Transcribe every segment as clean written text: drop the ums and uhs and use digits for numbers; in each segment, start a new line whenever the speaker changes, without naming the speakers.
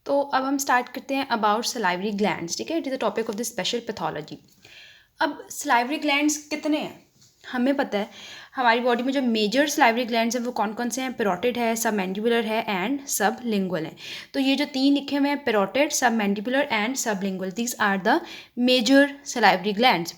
तो अब हम स्टार्ट करते हैं अबाउट सलाइवरी ग्लैंड्स। ठीक है, it is the topic of the special pathology. अब सलाइवरी ग्लैंड्स कितने हैं हमें पता है। हमारी बॉडी में जो मेजर सलाइवरी ग्लैंड्स हैं वो कौन कौन से हैं? पैरोटिड है, सबमैंडिबुलर है एंड सबलिंगुअल है। तो ये जो तीन लिखे हुए हैं, parotid, submandibular and sublingual, these are the major salivary glands.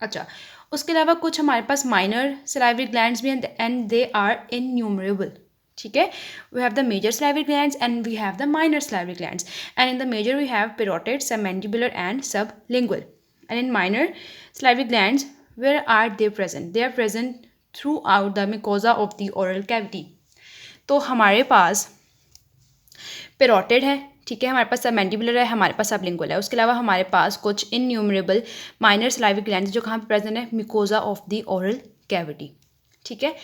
अच्छा, उसके अलावा कुछ हमारे पास माइनर सलाइवरी ग्लैंड्स भी हैं एंड दे आर इनन्यूमरेबल। ठीक है, we have the major salivary glands and we have the minor salivary glands, and in the major we have parotid, submandibular and sublingual, and in minor salivary glands where are they present? They are present throughout the mucosa of the oral cavity. तो हमारे पास parotid है, ठीक है, हमारे पास submandibular है, हमारे पास sublingual है। उसके अलावा हमारे पास कुछ इनन्यूमरेबल माइनर सलाइवरी ग्लैंड्स जो कहाँ पे प्रेजेंट है? Mucosa of the oral cavity. ठीक है,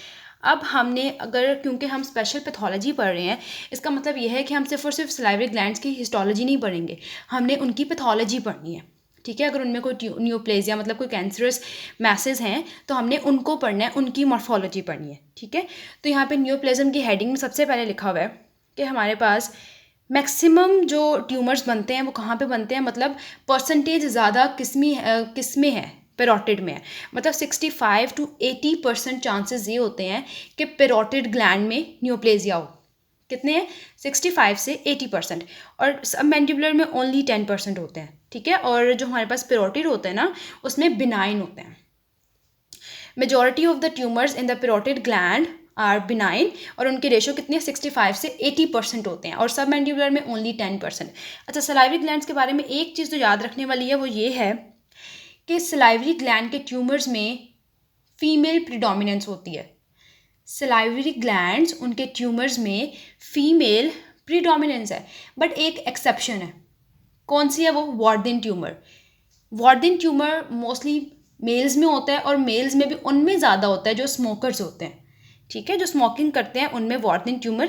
अब हमने अगर क्योंकि हम स्पेशल पैथोलॉजी पढ़ रहे हैं, इसका मतलब यह है कि हम सिर्फ और सिर्फ सलाइवरी ग्लैंड्स की हिस्टोलॉजी नहीं पढ़ेंगे, हमने उनकी पैथोलॉजी पढ़नी है। ठीक है, अगर उनमें कोई न्यूप्लेजिया मतलब कोई कैंसरस मैसेज हैं तो हमने उनको पढ़ना है, उनकी मॉर्फोलॉजी पढ़नी है। ठीक है, तो यहाँ पे न्यूप्लेज्म की हेडिंग में सबसे पहले लिखा हुआ है कि हमारे पास मैक्सिमम जो ट्यूमर्स बनते हैं वो कहाँ पे बनते हैं, मतलब परसेंटेज ज़्यादा किसमें है? पेरोटिड में है। मतलब 65 to 80% चांसेस ये होते हैं कि पेरोटिड ग्लैंड में न्यूप्लेजिया हो। कितने हैं? 65 से 80%। और सबमैंडिबुलर में ओनली 10% होते हैं। ठीक है, और जो हमारे पास पेरोटिड होते हैं ना, उसमें बिनाइन होते हैं। Majority of the tumours in the parotid gland are benign, और उनकी रेशो कितनी है? 65 से 80% होते हैं, और सबमैंडिबुलर में ओनली 10%। अच्छा, सलाइवरी ग्लैंड्स के बारे में एक चीज़ तो याद रखने वाली है, वो ये है कि सलाइवरी ग्लैंड के ट्यूमर्स में फीमेल प्रीडोमिनेंस होती है। सलाइवरी ग्लैंड्स उनके ट्यूमर्स में फीमेल प्रीडोमिनेंस है, बट एक एक्सेप्शन है। कौन सी है वो? वार्डिन ट्यूमर। वार्डिन ट्यूमर मोस्टली मेल्स में होता है, और मेल्स में भी उनमें ज़्यादा होता है जो स्मोकर्स होते हैं। ठीक है, जो स्मोकिंग करते हैं उनमें वार्डिन ट्यूमर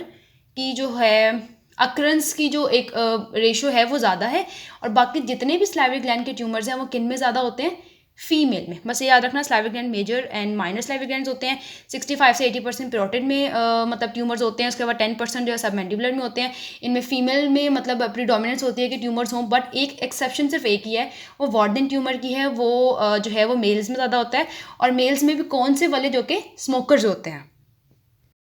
की जो है अक्रंस की जो एक रेशो है वो ज़्यादा है। और बाकी जितने भी सलाइवरी ग्लैंड के ट्यूमर्स हैं वो किन में ज़्यादा होते हैं? फीमेल में। बस ये याद रखना, salivary gland major and minor salivary glands होते हैं। 65 से 80% पेरोटिड में मतलब ट्यूमर्स होते हैं। उसके बाद 10% जो है सबमैंडिबुलर में होते हैं। इनमें फीमेल में मतलब प्रीडोमिनेंस होती है कि ट्यूमर्स हों, बट एक एक्सेप्शन सिर्फ एक ही है, वो वार्डिन ट्यूमर की है। वो जो है वो मेल्स में ज़्यादा होता है, और मेल्स में भी कौन से वाले? जो कि स्मोकर्स होते हैं।